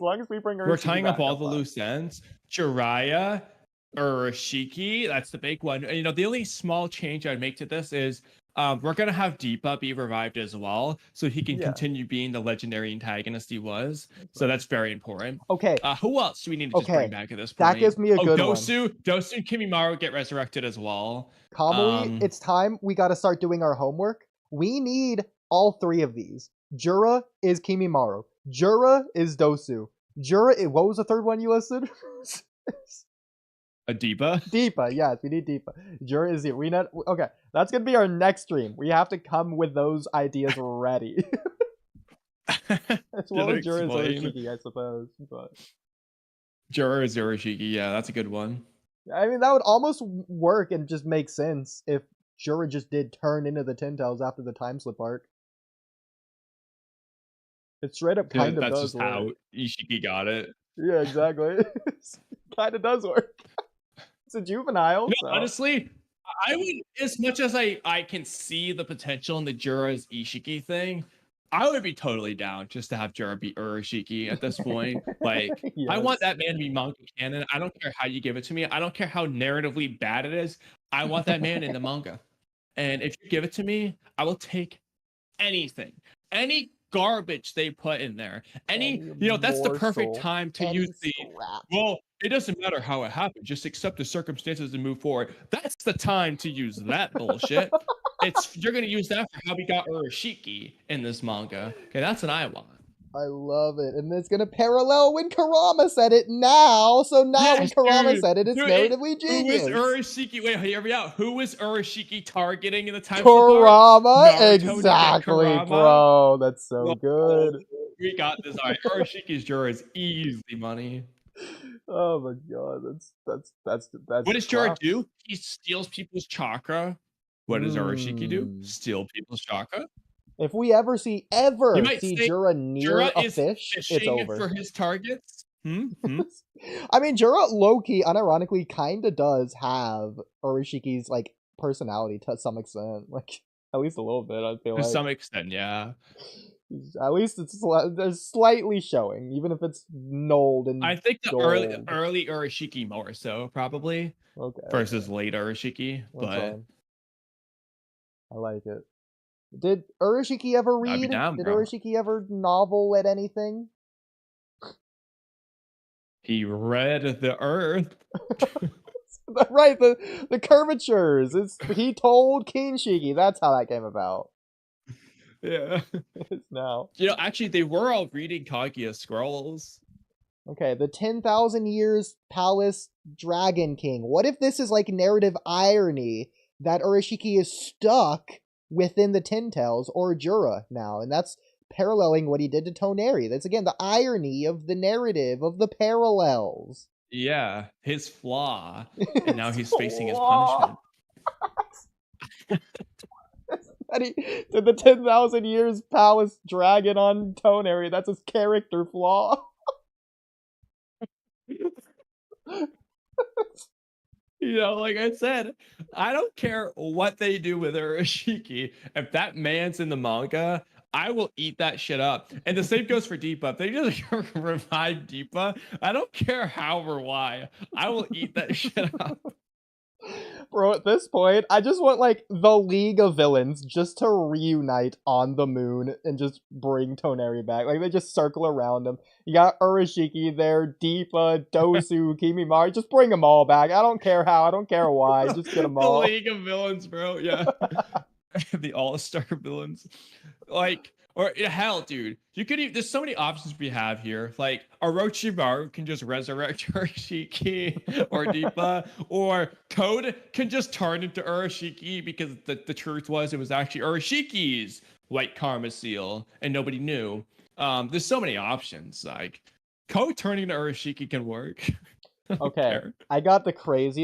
long as we bring We're Urashiki tying up back, all I'm the fine. loose ends. Jiraiya, Urashiki, that's the big one. And, the only small change I'd make to this is we're gonna have Deepa be revived as well, so he can Yeah. continue being the legendary antagonist he was. That's So right. that's very important. Okay. Who else do we need to just bring Okay. back at this That point? gives me a Oh, good one. Dosu and Kimimaro get resurrected as well. Kamui, it's time we got to start doing our homework. We need all three of these. Jura is Kimimaro. Jura is Dosu. What was the third one you listed? A Deepa. Deepa, yes, we need Deepa. Jura is here. Okay, that's gonna be our next stream. We have to come with those ideas ready. As well as Jura is Urashiki, I suppose. But Jura is Urashiki, yeah, that's a good one. I mean, that would almost work and just make sense if Jura just did turn into the Ten Tails after the time slip arc. It straight up kind of That's does just work. how Ishiki got it. Yeah, exactly. Kind of does work. It's a juvenile. So. Honestly, I would, as much as I can see the potential in the Jura's Ishiki thing, I would be totally down just to have Jura be Urashiki at this point. Like, yes. I want that man to be manga canon. I don't care how you give it to me. I don't care how narratively bad it is. I want that man in the manga. And if you give it to me, I will take anything. Any garbage they put in there. That's the perfect time to use the well, it doesn't matter how it happened, just accept the circumstances and move forward. That's the time to use that bullshit. You're gonna use that for how we got Urashiki in this manga. Okay, that's what I want. I love it. And it's gonna parallel when Kurama said it now. So now when Kurama said it, it's narratively genius. Who was Urashiki? Wait, hear me out. Who was Urashiki targeting in the time? Kurama? Exactly, bro. That's so good. We got this. All right, Urashiki's Jura is easy money. Oh my god, that's what does Jura do? He steals people's chakra. What does Urashiki do? Steal people's chakra. If we ever see Jura near a fish, it's over. For his targets. I mean, Jura low-key, unironically, kinda does have Urashiki's like personality to some extent. Like at least a little bit, I feel like. To some extent, yeah. At least it's slightly showing, even if it's nulled and. I think the early Urashiki more so, probably. Okay. Versus late Urashiki, but I like it. Did Urashiki ever read? Did Urashiki ever novel at anything? He read the earth. Right, the curvatures. He told Kinshiki. That's how that came about. Yeah. It's now. Actually, they were all reading Kaguya scrolls. Okay, the 10,000 Years Palace Dragon King. What if this is like narrative irony that Urashiki is stuck within the Ten Tails or Jura now, and that's paralleling what he did to Toneri. That's again the irony of the narrative of the parallels. Yeah, his flaw, and now he's facing his punishment. That he did the 10,000 Years Palace Dragon on Toneri. That's his character flaw. Like I said, I don't care what they do with Urashiki. If that man's in the manga, I will eat that shit up. And the same goes for Deepa. If they just revive Deepa, I don't care how or why. I will eat that shit up. Bro, at this point, I just want, like, the League of Villains just to reunite on the moon and just bring Toneri back. Like, they just circle around him. You got Urashiki there, Deepa, Dosu, Kimimaro. Just bring them all back. I don't care how. I don't care why. Just get them all. The League of Villains, bro. Yeah. The all-star villains. Like... Or hell, dude, you could even, there's so many options we have here. Like Orochimaru can just resurrect Urashiki or Deepa, or Code can just turn into Urashiki because the truth was it was actually Urashiki's white karma seal and nobody knew. There's so many options. Like Code turning to Urashiki can work. Okay, I got the crazy